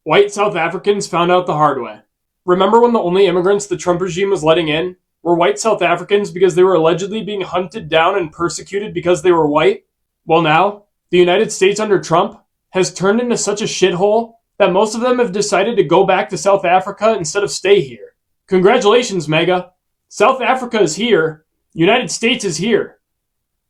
White South Africans found out the hard way. Remember when the only immigrants the Trump regime was letting in were white South Africans because they were allegedly being hunted down and persecuted because they were white? Well, now, the United States under Trump has turned into such a shithole that most of them have decided to go back to South Africa instead of stay here. Congratulations, MAGA. South Africa is here. United States is here.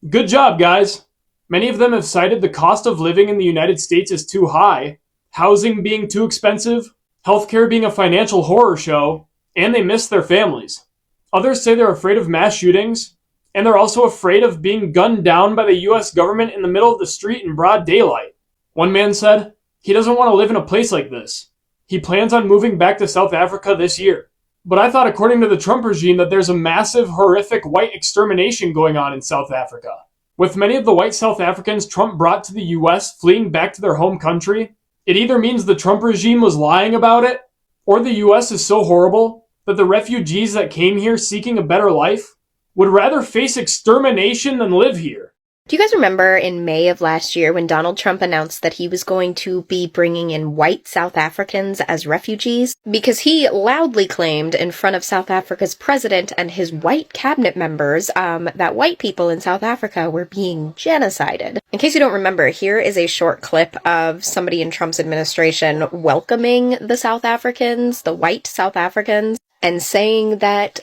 Good job, guys. Many of them have cited the cost of living in the United States as too high, housing being too expensive, healthcare being a financial horror show, and they miss their families. Others say they're afraid of mass shootings, and they're also afraid of being gunned down by the US government in the middle of the street in broad daylight. One man said he doesn't want to live in a place like this. He plans on moving back to South Africa this year. But I thought, according to the Trump regime, that there's a massive, horrific white extermination going on in South Africa. With many of the white South Africans Trump brought to the US fleeing back to their home country, it either means the Trump regime was lying about it, or the US is so horrible that the refugees that came here seeking a better life would rather face extermination than live here. Do you guys remember in May of last year when Donald Trump announced that he was going to be bringing in white South Africans as refugees? Because he loudly claimed in front of South Africa's president and his white cabinet members that white people in South Africa were being genocided. In case you don't remember, here is a short clip of somebody in Trump's administration welcoming the South Africans, the white South Africans, and saying that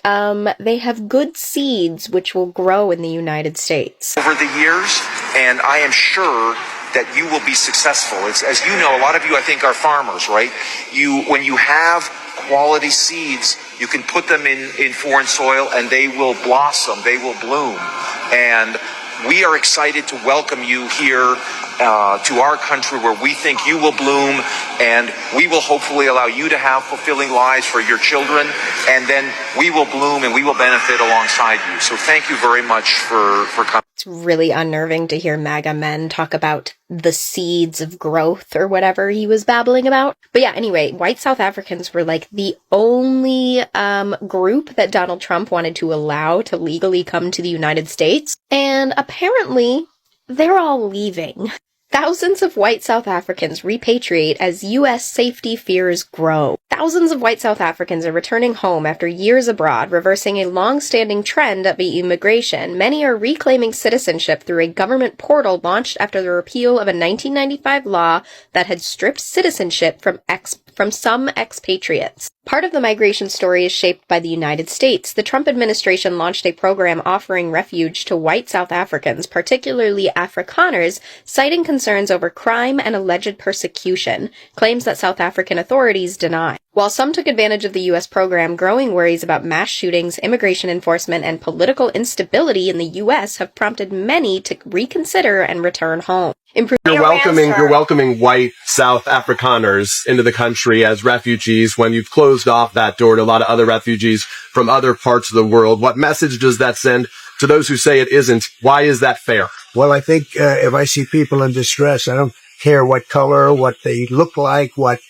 they have good seeds which will grow in the United States. Over the years, and I am sure that you will be successful. It's, as you know, a lot of you, I think, are farmers, right? When you have quality seeds, you can put them in foreign soil and they will blossom, they will bloom. And we are excited to welcome you here to our country where we think you will bloom, and we will hopefully allow you to have fulfilling lives for your children, and then we will bloom and we will benefit alongside you. So thank you very much for coming. It's really unnerving to hear MAGA men talk about the seeds of growth or whatever he was babbling about. But yeah, anyway, white South Africans were like the only group that Donald Trump wanted to allow to legally come to the United States. And apparently, they're all leaving. Thousands of white South Africans repatriate as U.S. safety fears grow. Thousands of white South Africans are returning home after years abroad, reversing a long-standing trend of immigration. Many are reclaiming citizenship through a government portal launched after the repeal of a 1995 law that had stripped citizenship from some expatriates. Part of the migration story is shaped by the United States. The Trump administration launched a program offering refuge to white South Africans, particularly Afrikaners, citing concerns over crime and alleged persecution, claims that South African authorities deny. While some took advantage of the U.S. program, growing worries about mass shootings, immigration enforcement, and political instability in the U.S. have prompted many to reconsider and return home. You're welcoming white South Afrikaners into the country as refugees when you've closed off that door to a lot of other refugees from other parts of the world. What message does that send to those who say it isn't? Why is that fair? Well, I think if I see people in distress, I don't care what color, what they look like, what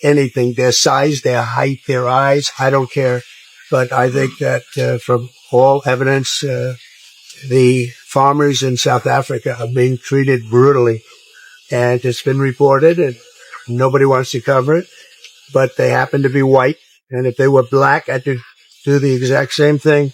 anything, their size, their height, their eyes, I don't care. But I think that from all evidence, the farmers in South Africa are being treated brutally. And it's been reported, and nobody wants to cover it. But they happen to be white. And if they were black, I'd do the exact same thing.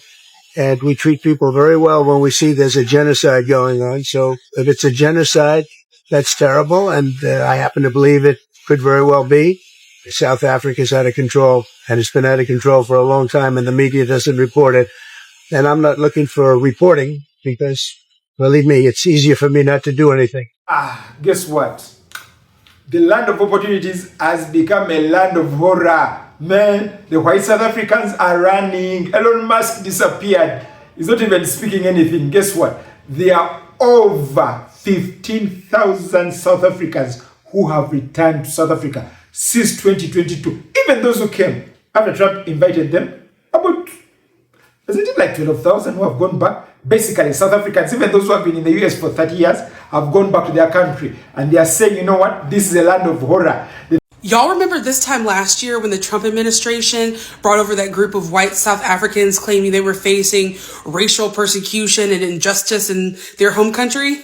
And we treat people very well when we see there's a genocide going on. So if it's a genocide, that's terrible. And I happen to believe it could very well be. South Africa's out of control, and it's been out of control for a long time, and the media doesn't report it. And I'm not looking for reporting because, believe me, it's easier for me not to do anything. Guess what? The land of opportunities has become a land of horror. Man, the white South Africans are running. Elon Musk disappeared. He's not even speaking anything. Guess what? There are over 15,000 South Africans who have returned to South Africa since 2022. Even those who came after Trump invited them, about, isn't it like 12,000 who have gone back? Basically, South Africans, even those who have been in the US for 30 years, have gone back to their country. And they are saying, you know what? This is a land of horror. Y'all remember this time last year when the Trump administration brought over that group of white South Africans claiming they were facing racial persecution and injustice in their home country?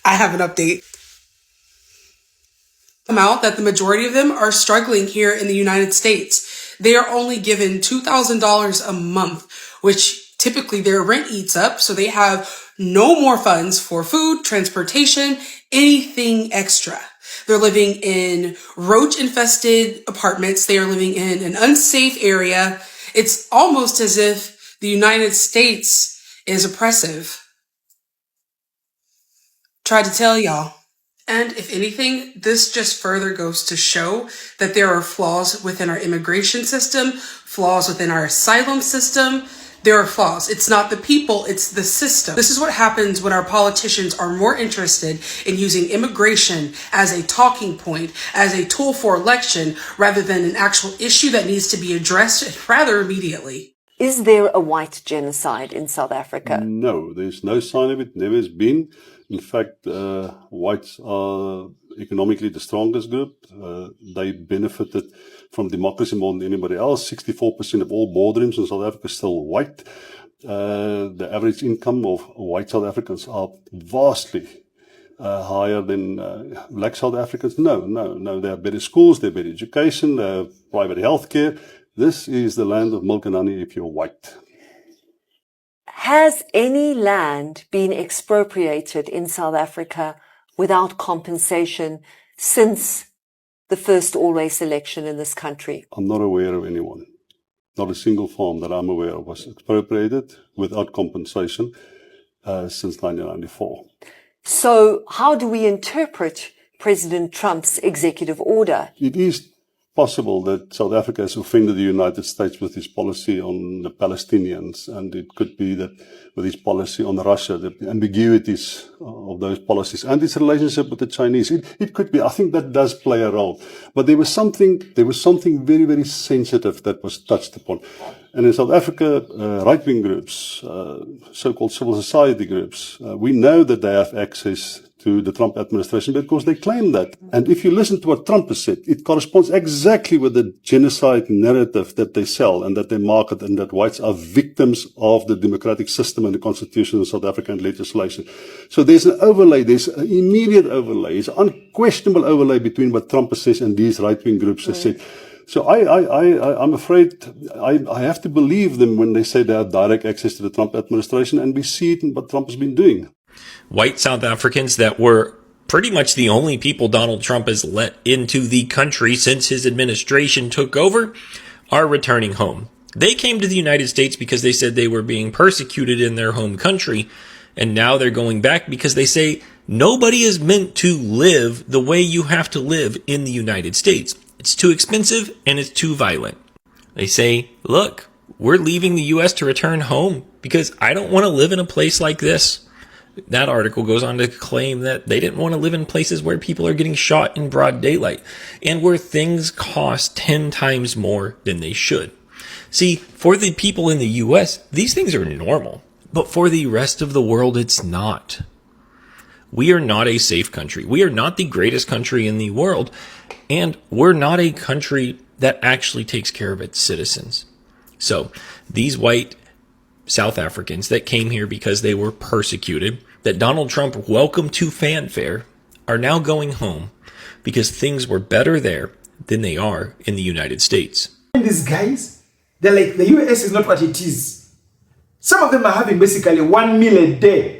I have an update. Out that the majority of them are struggling here in the United States. They are only given $2,000 a month, which typically their rent eats up, so they have no more funds for food, transportation, anything extra. They're living in roach-infested apartments. They are living in an unsafe area. It's almost as if the United States is oppressive. Tried to tell y'all. And if anything, this just further goes to show that there are flaws within our immigration system, flaws within our asylum system. There are flaws. It's not the people, it's the system. This is what happens when our politicians are more interested in using immigration as a talking point, as a tool for election, rather than an actual issue that needs to be addressed rather immediately. Is there a white genocide in South Africa? No, there's no sign of it, never has been. In fact, whites are economically the strongest group. They benefited from democracy more than anybody else. 64% of all boardrooms in South Africa are still white. The average income of white South Africans are vastly higher than black South Africans. No. They have better schools, they have better education, they have private healthcare. This is the land of milk and honey if you're white. Has any land been expropriated in South Africa without compensation since the first all-race election in this country? I'm not aware of anyone. Not a single farm that I'm aware of was expropriated without compensation since 1994. So how do we interpret President Trump's executive order? It is possible that South Africa has offended the United States with his policy on the Palestinians, and it could be that with his policy on Russia, the ambiguities of those policies and its relationship with the Chinese. It could be. I think that does play a role. But there was something very, very sensitive that was touched upon. And in South Africa, right-wing groups, so-called civil society groups, we know that they have access to the Trump administration because they claim that. And if you listen to what Trump has said, it corresponds exactly with the genocide narrative that they sell and that they market, and that whites are victims of the democratic system and the constitution in South Africa and legislation. So there's an overlay, there's an immediate overlay, there's an unquestionable overlay between what Trump has said and these right-wing groups have said. So I'm afraid I have to believe them when they say they have direct access to the Trump administration, and we see it in what Trump has been doing. White South Africans that were pretty much the only people Donald Trump has let into the country since his administration took over are returning home. They came to the United States because they said they were being persecuted in their home country, and now they're going back because they say nobody is meant to live the way you have to live in the United States. It's too expensive and it's too violent. They say, look, we're leaving the U.S. to return home because I don't want to live in a place like this. That article goes on to claim that they didn't want to live in places where people are getting shot in broad daylight and where things cost 10 times more than they should. See, for the people in the U.S., these things are normal, but for the rest of the world, it's not. We are not a safe country. We are not the greatest country in the world, and we're not a country that actually takes care of its citizens. So these white South Africans that came here because they were persecuted, that Donald Trump welcomed to fanfare, are now going home because things were better there than they are in the United States. These guys, they're like, the US is not what it is. Some of them are having basically 1 meal a day.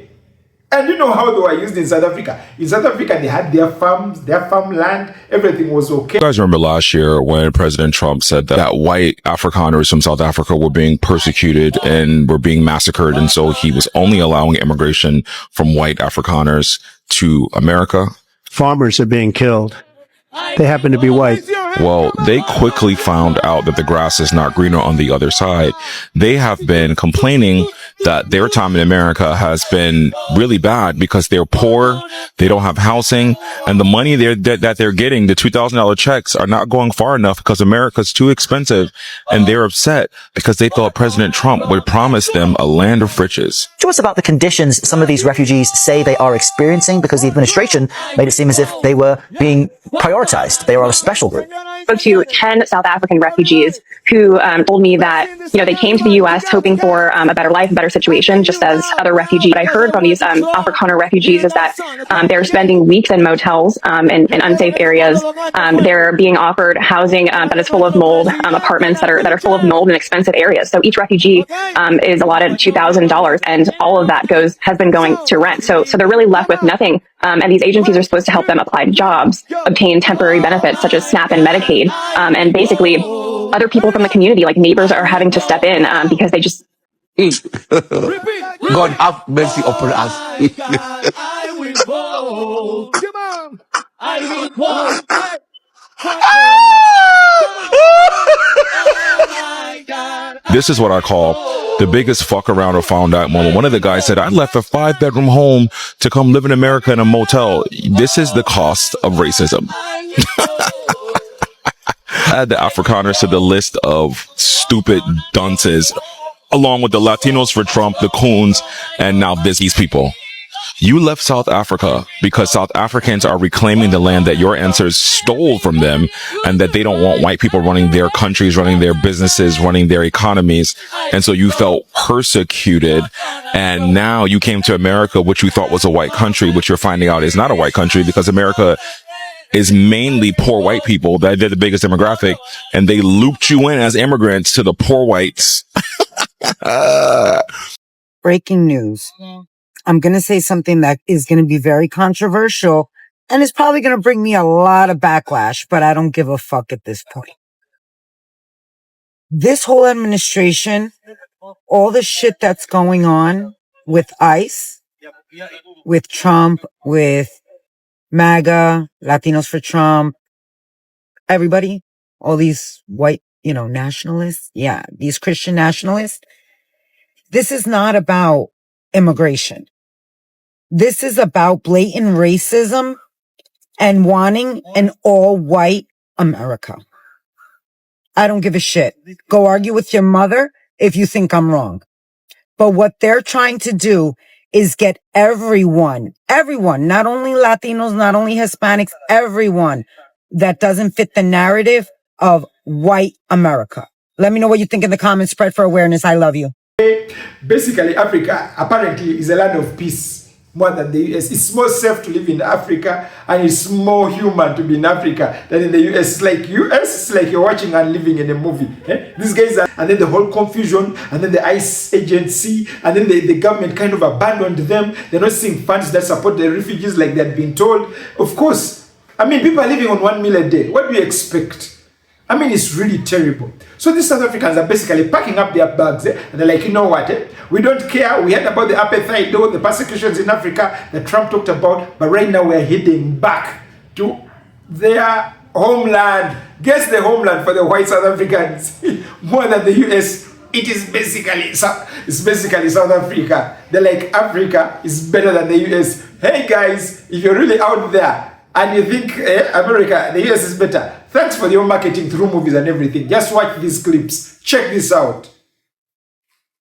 And you know how they were used in South Africa. In South Africa, they had their farms, their farmland, everything was okay. You guys remember last year when President Trump said that white Afrikaners from South Africa were being persecuted and were being massacred, and so he was only allowing immigration from white Afrikaners to America? Farmers are being killed. They happen to be white. Well, they quickly found out that the grass is not greener on the other side. They have been complaining that their time in America has been really bad because they're poor, they don't have housing, and the money that they're getting, the $2,000 checks, are not going far enough because America's too expensive, and they're upset because they thought President Trump would promise them a land of riches. To us about the conditions some of these refugees say they are experiencing, because the administration made it seem as if they were being prioritized. They are a special group. spoke to 10 South African refugees who told me that, they came to the U.S. hoping for a better life, a better situation, just as other refugees. What I heard from these Afrikaner refugees is that they're spending weeks in motels in unsafe areas. They're being offered housing that is full of mold, apartments that are full of mold in expensive areas. So each refugee is allotted $2,000, and all of that has been going to rent. So they're really left with nothing. And these agencies are supposed to help them apply to jobs, obtain temporary benefits such as SNAP and Medicaid, and basically other people from the community, like neighbors, are having to step in because they just. God have mercy upon us. I will vote. Come on. I will vote. This is what I call the biggest fuck around or found out moment. One of the guys said, I left a 5-bedroom home to come live in America in a motel. This is the cost of racism. Add the Afrikaners to the list of stupid dunces, along with the Latinos for Trump, the coons, and now these people. You left South Africa because South Africans are reclaiming the land that your ancestors stole from them, and that they don't want white people running their countries, running their businesses, running their economies. And so you felt persecuted. And now you came to America, which you thought was a white country, which you're finding out is not a white country, because America is mainly poor white people. They're the biggest demographic, and they looped you in as immigrants to the poor whites. Breaking news. I'm going to say something that is going to be very controversial, and it's probably going to bring me a lot of backlash, but I don't give a fuck at this point. This whole administration, all the shit that's going on with ICE, with Trump, with MAGA, Latinos for Trump, everybody, all these white, nationalists. Yeah, these Christian nationalists. This is not about immigration. This is about blatant racism and wanting an all-white America. I don't give a shit. Go argue with your mother if you think I'm wrong. But what they're trying to do is get everyone, not only Latinos, not only Hispanics, everyone that doesn't fit the narrative of white America. Let me know what you think in the comments. Spread for awareness. I love you. Basically, Africa apparently is a land of peace more than the US. It's more safe to live in Africa, and it's more human to be in Africa than in the US. It's like you're watching and living in a movie. These guys are, and then the whole confusion, and then the ICE agency, and then the government kind of abandoned them. They're not seeing funds that support the refugees like they'd been told. Of course, people are living on 1 meal a day. What do you expect? It's really terrible. So these South Africans are basically packing up their bags, and they're like, you know what? We don't care. We heard about the apartheid, the persecutions in Africa that Trump talked about, but right now we're heading back to their homeland. Guess the homeland for the white South Africans more than the US. It's basically South Africa. They're like, Africa is better than the US. Hey guys, if you're really out there and you think America, the US is better, thanks for your marketing through movies and everything. Just watch these clips. Check this out.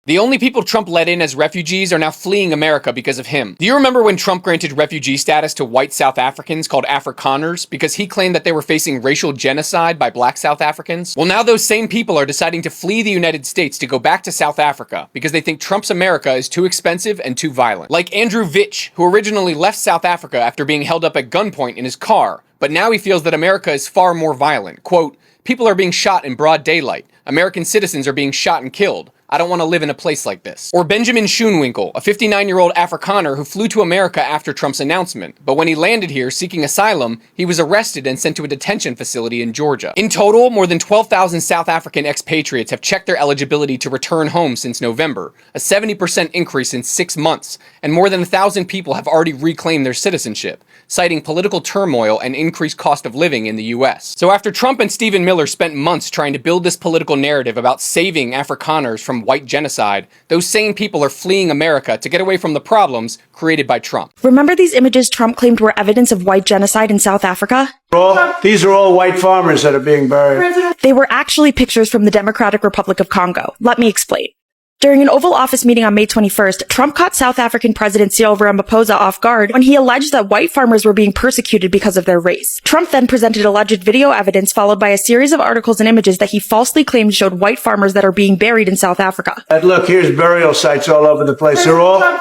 The only people Trump let in as refugees are now fleeing America because of him. Do you remember when Trump granted refugee status to white South Africans called Afrikaners because he claimed that they were facing racial genocide by black South Africans? Well, now those same people are deciding to flee the United States to go back to South Africa because they think Trump's America is too expensive and too violent. Like Andrew Vitch, who originally left South Africa after being held up at gunpoint in his car, but now he feels that America is far more violent. Quote, people are being shot in broad daylight. American citizens are being shot and killed. I don't want to live in a place like this. Or Benjamin Schoenwinkel, a 59-year-old Afrikaner who flew to America after Trump's announcement. But when he landed here seeking asylum, he was arrested and sent to a detention facility in Georgia. In total, more than 12,000 South African expatriates have checked their eligibility to return home since November, a 70% increase in 6 months, and more than 1,000 people have already reclaimed their citizenship, citing political turmoil and increased cost of living in the US. So after Trump and Stephen Miller spent months trying to build this political narrative about saving Afrikaners from white genocide, those same people are fleeing America to get away from the problems created by Trump. Remember these images Trump claimed were evidence of white genocide in South Africa? These are all white farmers that are being buried. They were actually pictures from the Democratic Republic of Congo. Let me explain. During an Oval Office meeting on May 21st, Trump caught South African President Cyril Ramaphosa off guard when he alleged that white farmers were being persecuted because of their race. Trump then presented alleged video evidence followed by a series of articles and images that he falsely claimed showed white farmers that are being buried in South Africa. And look, here's burial sites all over the place.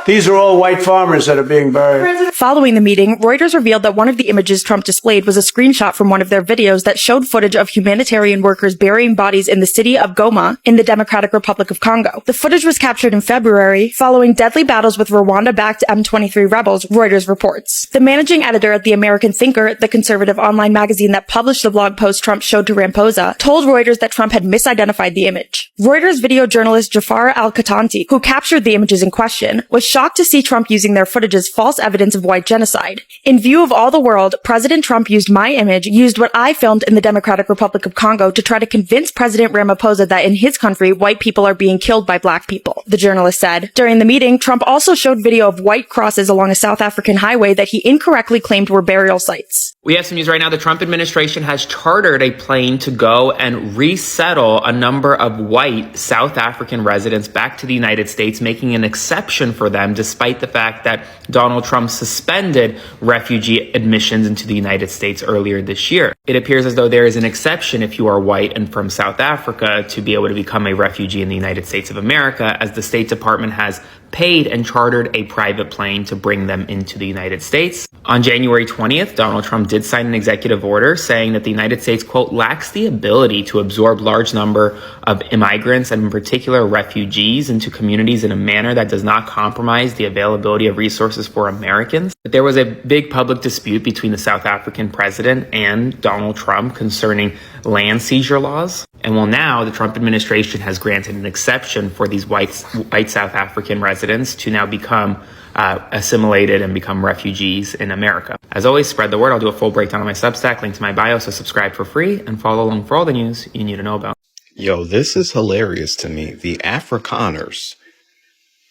These are all white farmers that are being buried. Following the meeting, Reuters revealed that one of the images Trump displayed was a screenshot from one of their videos that showed footage of humanitarian workers burying bodies in the city of Goma in the Democratic Republic of Congo. The footage was captured in February following deadly battles with Rwanda-backed M23 rebels, Reuters reports. The managing editor at the American Thinker, the conservative online magazine that published the blog post Trump showed to Ramaphosa, told Reuters that Trump had misidentified the image. Reuters video journalist Jafar Al-Katanti, who captured the images in question, was shocked to see Trump using their footage as false evidence of white genocide. In view of all the world, President Trump used my image, used what I filmed in the Democratic Republic of Congo to try to convince President Ramaphosa that in his country, white people are being killed by black people, the journalist said. During the meeting, Trump also showed video of white crosses along a South African highway that he incorrectly claimed were burial sites. We have some news right now. The Trump administration has chartered a plane to go and resettle a number of white South African residents back to the United States, making an exception for them despite the fact that Donald Trump suspended refugee admissions into the United States earlier this year. It appears as though there is an exception if you are white and from South Africa to be able to become a refugee in the United States of America, as the State Department has paid and chartered a private plane to bring them into the United States. On January 20th, Donald Trump did sign an executive order saying that the United States, quote, lacks the ability to absorb large number of immigrants and in particular refugees into communities in a manner that does not compromise the availability of resources for Americans. But there was a big public dispute between the South African president and Donald Trump concerning land seizure laws. And well, now the Trump administration has granted an exception for these white South African residents to now become assimilated and become refugees in America. As always, spread the word. I'll do a full breakdown on my Substack, link to my bio, so subscribe for free and follow along for all the news you need to know about. Yo, this is hilarious to me. The Afrikaners,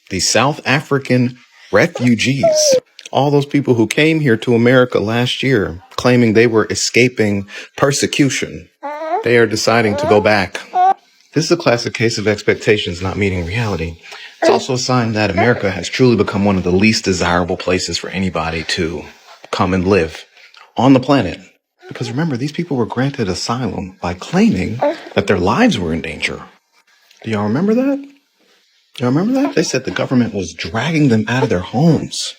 the South African refugees, all those people who came here to America last year claiming they were escaping persecution, they are deciding to go back. This is a classic case of expectations not meeting reality. It's also a sign that America has truly become one of the least desirable places for anybody to come and live on the planet. Because remember, these people were granted asylum by claiming that their lives were in danger. Do y'all remember that? Y'all remember that? They said the government was dragging them out of their homes.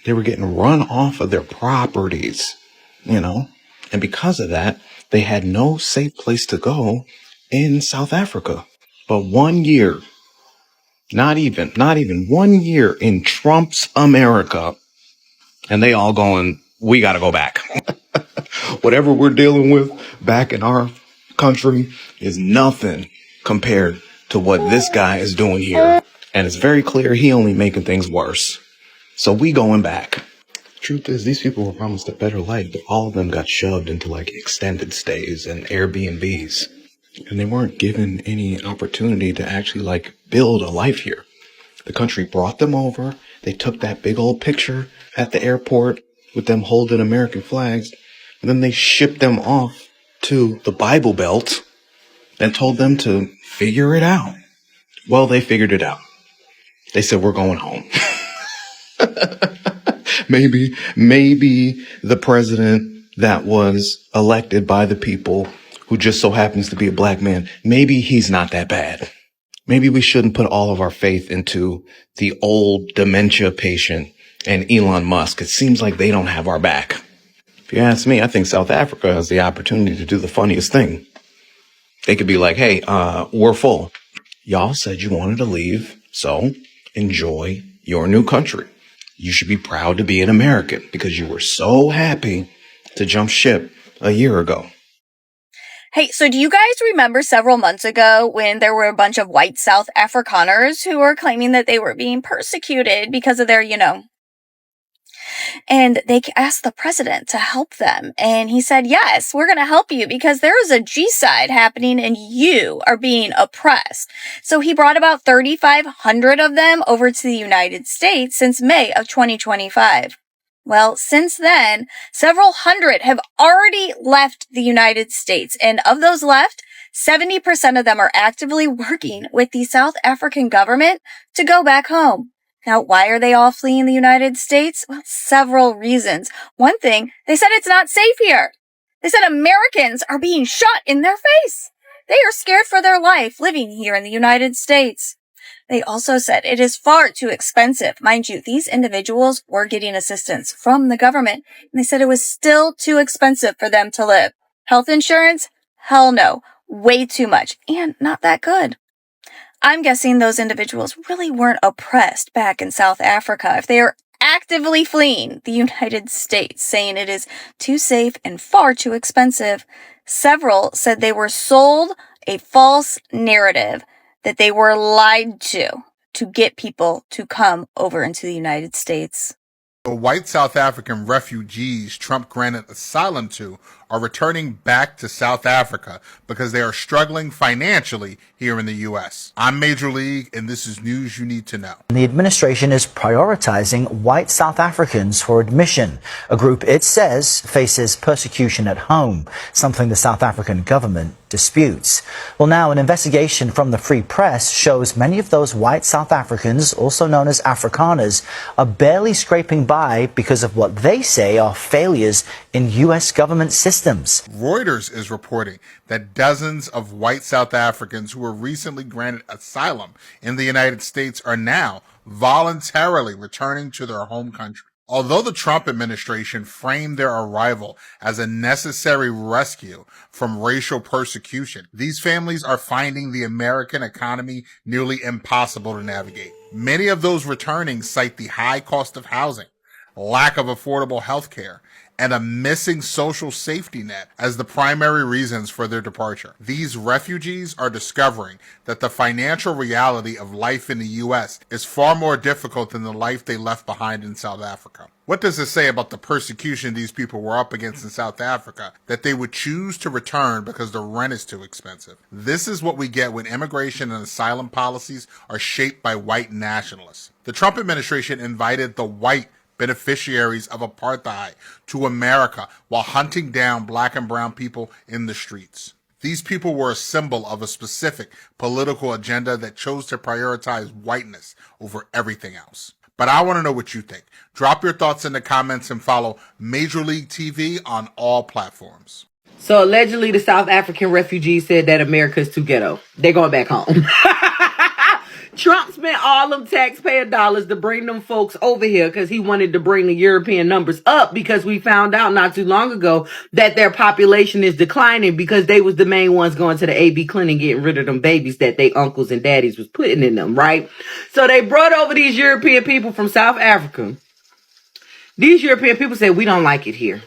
They were getting run off of their properties, you know? And because of that, they had no safe place to go in South Africa. But 1 year, not even 1 year in Trump's America, and they all going, we got to go back. Whatever we're dealing with back in our country is nothing compared to what this guy is doing here. And it's very clear he only making things worse. So we going back. Truth is, these people were promised a better life, but all of them got shoved into like extended stays and Airbnbs. And they weren't given any opportunity to actually like build a life here. The country brought them over. They took that big old picture at the airport with them holding American flags. And then they shipped them off to the Bible Belt and told them to figure it out. Well, they figured it out. They said, we're going home. Maybe the president that was elected by the people who just so happens to be a black man, maybe he's not that bad. Maybe we shouldn't put all of our faith into the old dementia patient and Elon Musk. It seems like they don't have our back. If you ask me, I think South Africa has the opportunity to do the funniest thing. They could be like, hey, we're full. Y'all said you wanted to leave, so enjoy your new country. You should be proud to be an American because you were so happy to jump ship a year ago. Hey, so do you guys remember several months ago when there were a bunch of white South Afrikaners who were claiming that they were being persecuted because of their, and they asked the president to help them. And he said, yes, we're going to help you because there is a G-side happening and you are being oppressed. So he brought about 3,500 of them over to the United States since May of 2025. Well, since then, several hundred have already left the United States. And of those left, 70% of them are actively working with the South African government to go back home. Now, why are they all fleeing the United States? Well, several reasons. One thing, they said it's not safe here. They said Americans are being shot in their face. They are scared for their life living here in the United States. They also said it is far too expensive. Mind you, these individuals were getting assistance from the government, and they said it was still too expensive for them to live. Health insurance? Hell no. Way too much, and not that good. I'm guessing those individuals really weren't oppressed back in South Africa if they are actively fleeing the United States, saying it is too safe and far too expensive. Several said they were sold a false narrative, that they were lied to get people to come over into the United States. The white South African refugees Trump granted asylum to are returning back to South Africa because they are struggling financially here in the U.S. I'm Major League, and this is news you need to know. The administration is prioritizing white South Africans for admission, a group it says faces persecution at home, something the South African government disputes. Well, now an investigation from the Free Press shows many of those white South Africans, also known as Afrikaners, are barely scraping by because of what they say are failures in U.S. government systems. Reuters is reporting that dozens of white South Africans who were recently granted asylum in the United States are now voluntarily returning to their home country. Although the Trump administration framed their arrival as a necessary rescue from racial persecution, these families are finding the American economy nearly impossible to navigate. Many of those returning cite the high cost of housing, lack of affordable health care, and a missing social safety net as the primary reasons for their departure. These refugees are discovering that the financial reality of life in the U.S. is far more difficult than the life they left behind in South Africa. What does it say about the persecution these people were up against in South Africa that they would choose to return because the rent is too expensive? This is what we get when immigration and asylum policies are shaped by white nationalists. The Trump administration invited the white beneficiaries of apartheid to America while hunting down black and brown people in the streets. These people were a symbol of a specific political agenda that chose to prioritize whiteness over everything else. But I want to know what you think. Drop your thoughts in the comments and follow Major League TV on all platforms. So allegedly the South African refugees said that America is too ghetto. They're going back home. Trump spent all them taxpayer dollars to bring them folks over here because he wanted to bring the European numbers up, because we found out not too long ago that their population is declining because they was the main ones going to the AB clinic getting rid of them babies that they uncles and daddies was putting in them, right? So they brought over these European people from South Africa. These European people said, we don't like it here.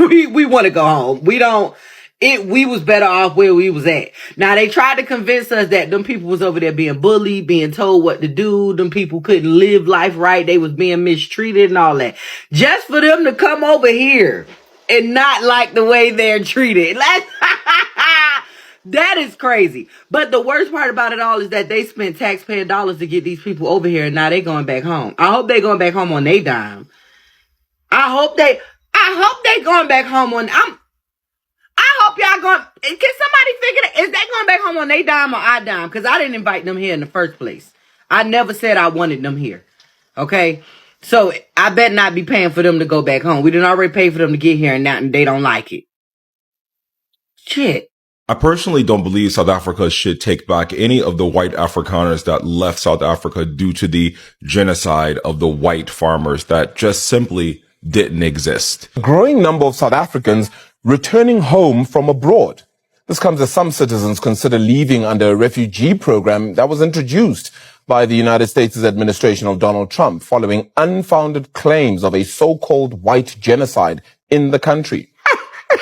we want to go home. We was better off where we was at. Now, they tried to convince us that them people was over there being bullied, being told what to do. Them people couldn't live life right. They was being mistreated and all that. Just for them to come over here and not like the way they're treated. That is crazy. But the worst part about it all is that they spent taxpayer dollars to get these people over here, and now they going back home. I hope they going back home on their dime. I hope they going back home on... I hope y'all going... Can somebody figure that? Is they going back home on their dime or our dime? Because I didn't invite them here in the first place. I never said I wanted them here. Okay? So I bet not be paying for them to go back home. We didn't already pay for them to get here, and now they don't like it. Shit. I personally don't believe South Africa should take back any of the white Afrikaners that left South Africa due to the genocide of the white farmers that just simply didn't exist. A growing number of South Africans returning home from abroad. This comes as some citizens consider leaving under a refugee program that was introduced by the United States administration of Donald Trump following unfounded claims of a so-called white genocide in the country. What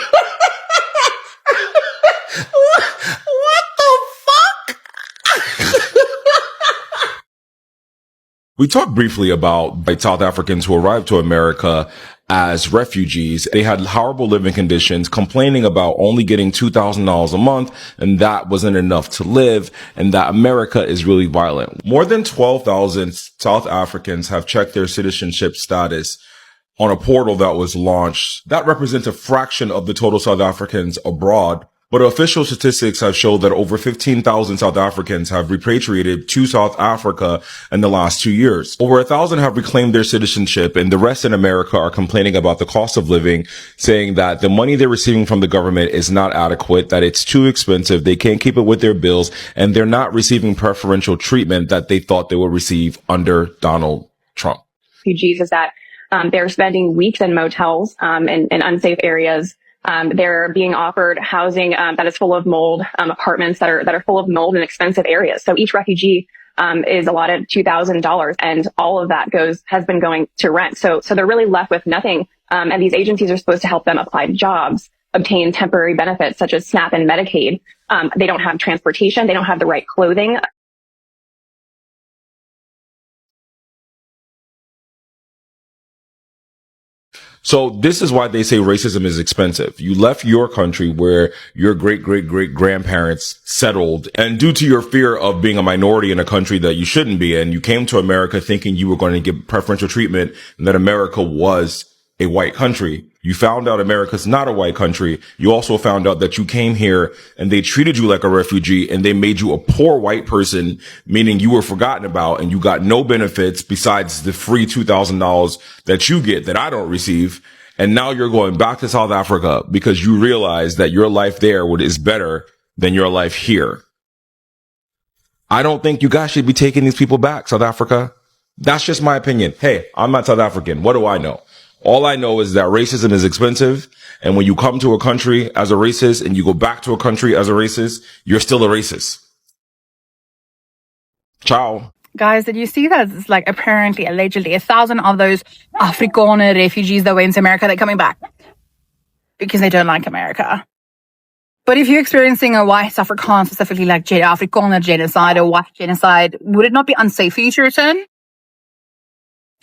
the fuck? We talked briefly about South Africans who arrived to America as refugees. They had horrible living conditions, complaining about only getting $2,000 a month, and that wasn't enough to live, and that America is really violent. More than 12,000 South Africans have checked their citizenship status on a portal that was launched. That represents a fraction of the total South Africans abroad But official statistics have showed that over 15,000 South Africans have repatriated to South Africa in the last 2 years. Over 1,000 have reclaimed their citizenship, and the rest in America are complaining about the cost of living, saying that the money they're receiving from the government is not adequate, that it's too expensive, they can't keep it with their bills, and they're not receiving preferential treatment that they thought they would receive under Donald Trump. Refugees is that they're spending weeks in motels in unsafe areas. They're being offered housing that is full of mold, apartments that are full of mold in expensive areas. So each refugee is allotted $2,000, and all of that has been going to rent. So they're really left with nothing. And these agencies are supposed to help them apply to jobs, obtain temporary benefits such as SNAP and Medicaid. They don't have transportation. They don't have the right clothing. So this is why they say racism is expensive. You left your country where your great grandparents settled, and due to your fear of being a minority in a country that you shouldn't be in, you came to America thinking you were going to get preferential treatment and that America was a white country. You found out America's not a white country. You also found out that you came here and they treated you like a refugee and they made you a poor white person, meaning you were forgotten about and you got no benefits besides the free $2,000 that you get that I don't receive. And now you're going back to South Africa because you realize that your life there is better than your life here. I don't think you guys should be taking these people back, South Africa. That's just my opinion. Hey, I'm not South African. What do I know? All I know is that racism is expensive. And when you come to a country as a racist and you go back to a country as a racist, you're still a racist. Ciao. Guys, did you see that? It's like apparently, allegedly, 1,000 of those Afrikaner refugees that went to America, they're coming back because they don't like America. But if you're experiencing a white Afrikaner, specifically like Afrikaner genocide or white genocide, would it not be unsafe for you to return?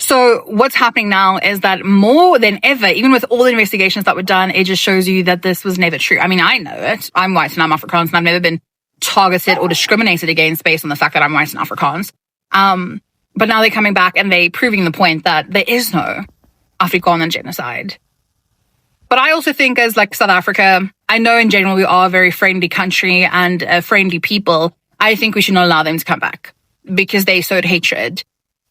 So what's happening now is that more than ever, even with all the investigations that were done, it just shows you that this was never true. I mean, I know it. I'm white and I'm Afrikaans, and I've never been targeted or discriminated against based on the fact that I'm white and Afrikaans. But now they're coming back and they're proving the point that there is no Afrikaner genocide. But I also think as like South Africa, I know in general we are a very friendly country and friendly people. I think we should not allow them to come back because they sowed hatred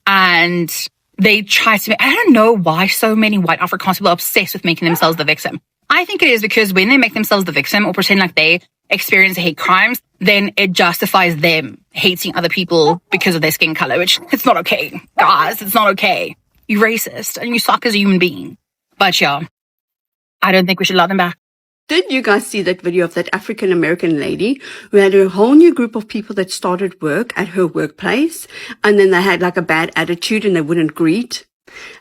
and they try to I don't know why so many white Afrikaans people are obsessed with making themselves the victim. I think it is because when they make themselves the victim or pretend like they experience hate crimes, then it justifies them hating other people because of their skin color, which it's not okay. Guys, it's not okay. You're racist and you suck as a human being. But yeah, I don't think we should allow them back. Did you guys see that video of that African American lady who had a whole new group of people that started work at her workplace, and then they had like a bad attitude and they wouldn't greet?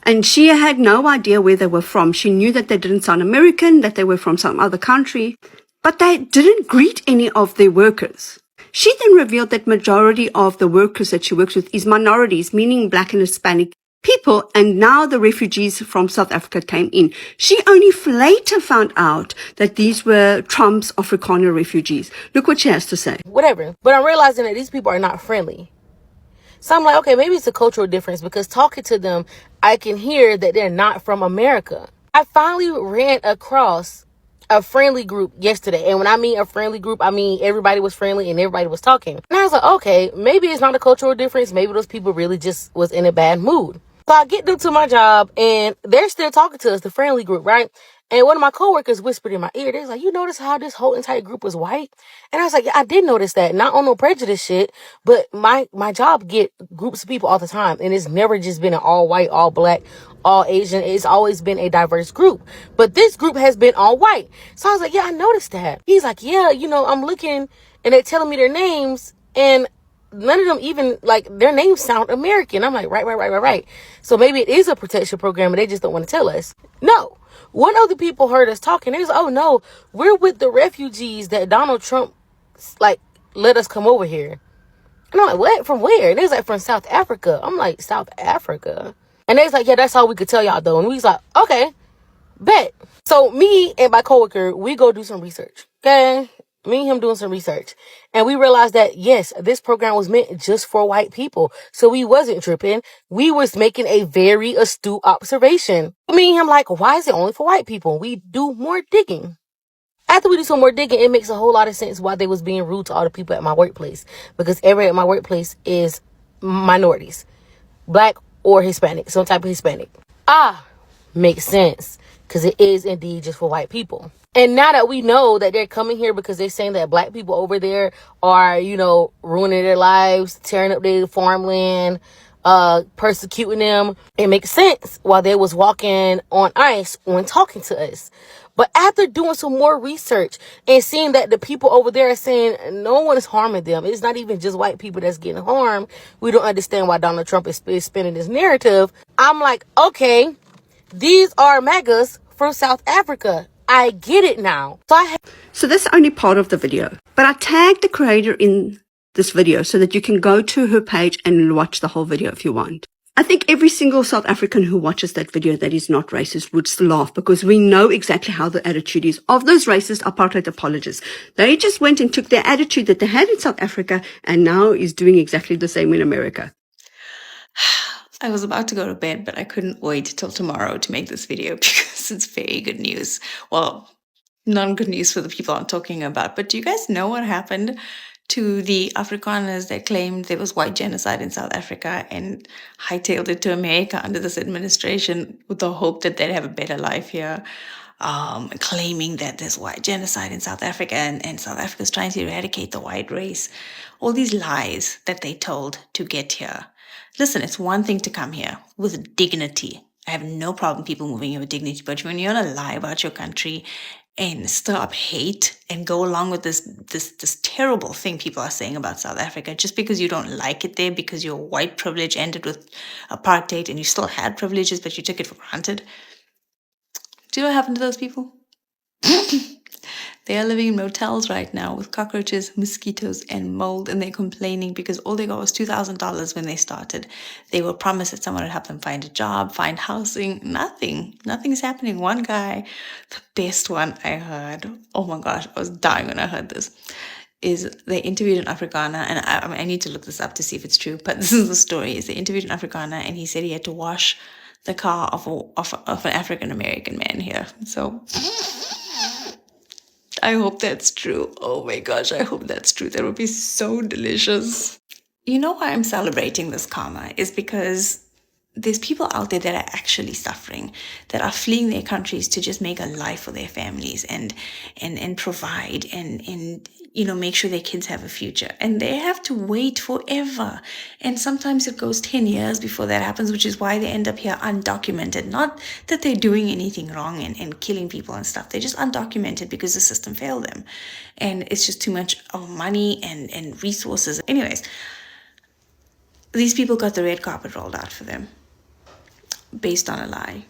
And she had no idea where they were from. She knew that they didn't sound American, that they were from some other country, but they didn't greet any of their workers. She then revealed that majority of the workers that she works with is minorities, meaning Black and Hispanic people, and now the refugees from South Africa came in. She only later found out that these were Trump's Afrikaner refugees. Look what she has to say. Whatever. But I'm realizing that these people are not friendly. So I'm like, okay, maybe it's a cultural difference because talking to them, I can hear that they're not from America. I finally ran across a friendly group yesterday. And when I mean a friendly group, I mean everybody was friendly and everybody was talking. And I was like, okay, maybe it's not a cultural difference. Maybe those people really just was in a bad mood. So I get them to my job and they're still talking to us, the friendly group, right? And one of my coworkers whispered in my ear, they was like, you notice how this whole entire group was white? And I was like, yeah, I did notice that. Not on no prejudice shit, but my job get groups of people all the time. And it's never just been an all white, all black, all Asian. It's always been a diverse group. But this group has been all white. So I was like, yeah, I noticed that. He's like, yeah, I'm looking and they're telling me their names and none of them even, like, their names sound American. I'm like, right. So maybe it is a protection program and they just don't want to tell us. No. One of the people heard us talking. They was, oh, no, we're with the refugees that Donald Trump, like, let us come over here. And I'm like, what? From where? And they was like, from South Africa. I'm like, South Africa? And they was like, yeah, that's all we could tell y'all, though. And we was like, okay, bet. So me and my coworker, we go do some research, okay? Me and him doing some research. And we realized that, yes, this program was meant just for white people. So we wasn't tripping. We was making a very astute observation. Me and him like, why is it only for white people? We do more digging. After we do some more digging, it makes a whole lot of sense why they was being rude to all the people at my workplace. Because everyone at my workplace is minorities. Black or Hispanic. Some type of Hispanic. Makes sense. Because it is indeed just for white people. And now that we know that they're coming here because they're saying that black people over there are, ruining their lives, tearing up their farmland, persecuting them, it makes sense why they was walking on ice when talking to us. But after doing some more research and seeing that the people over there are saying no one is harming them, it's not even just white people that's getting harmed. We don't understand why Donald Trump is spinning this narrative. I'm like, okay, these are MAGAs from South Africa. I get it now. So that's only part of the video. But I tagged the creator in this video so that you can go to her page and watch the whole video if you want. I think every single South African who watches that video that is not racist would laugh because we know exactly how the attitude is of those racist apartheid apologists. They just went and took their attitude that they had in South Africa and now is doing exactly the same in America. I was about to go to bed, but I couldn't wait till tomorrow to make this video because it's very good news. Well, non-good news for the people I'm talking about. But do you guys know what happened to the Afrikaners that claimed there was white genocide in South Africa and hightailed it to America under this administration with the hope that they'd have a better life here? Claiming that there's white genocide in South Africa and South Africa's trying to eradicate the white race. All these lies that they told to get here. Listen, it's one thing to come here with dignity. I have no problem people moving here with dignity, but when you're gonna lie about your country and stir up hate and go along with this terrible thing people are saying about South Africa just because you don't like it there, because your white privilege ended with apartheid and you still had privileges, but you took it for granted. Do you know what happened to those people? They are living in motels right now with cockroaches, mosquitoes, and mold, and they're complaining because all they got was $2,000 when they started. They were promised that someone would help them find a job, find housing. Nothing's happening. One guy, the best one I heard, oh my gosh, I was dying when I heard this, is they interviewed an Afrikaner, and I need to look this up to see if it's true, but this is the story, is they interviewed an Afrikaner, and he said he had to wash the car of an African-American man here. So I hope that's true. Oh my gosh, I hope that's true. That would be so delicious. You know why I'm celebrating this karma is because there's people out there that are actually suffering, that are fleeing their countries to just make a life for their families and provide and make sure their kids have a future. And they have to wait forever. And sometimes it goes 10 years before that happens, which is why they end up here undocumented. Not that they're doing anything wrong and killing people and stuff. They're just undocumented because the system failed them. And it's just too much of money and resources. Anyways, these people got the red carpet rolled out for them based on a lie.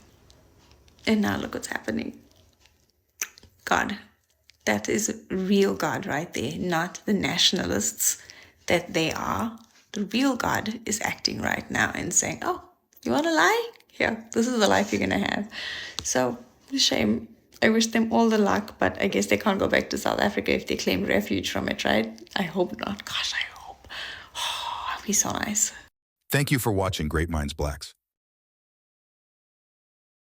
And now look what's happening. God. That is real God right there, not the nationalists that they are. The real God is acting right now and saying, oh, you want to lie? Here, this is the life you're going to have. So, shame. I wish them all the luck, but I guess they can't go back to South Africa if they claim refuge from it, right? I hope not. Gosh, I hope. Oh, it'd be so nice. Thank you for watching Great Minds Blacks.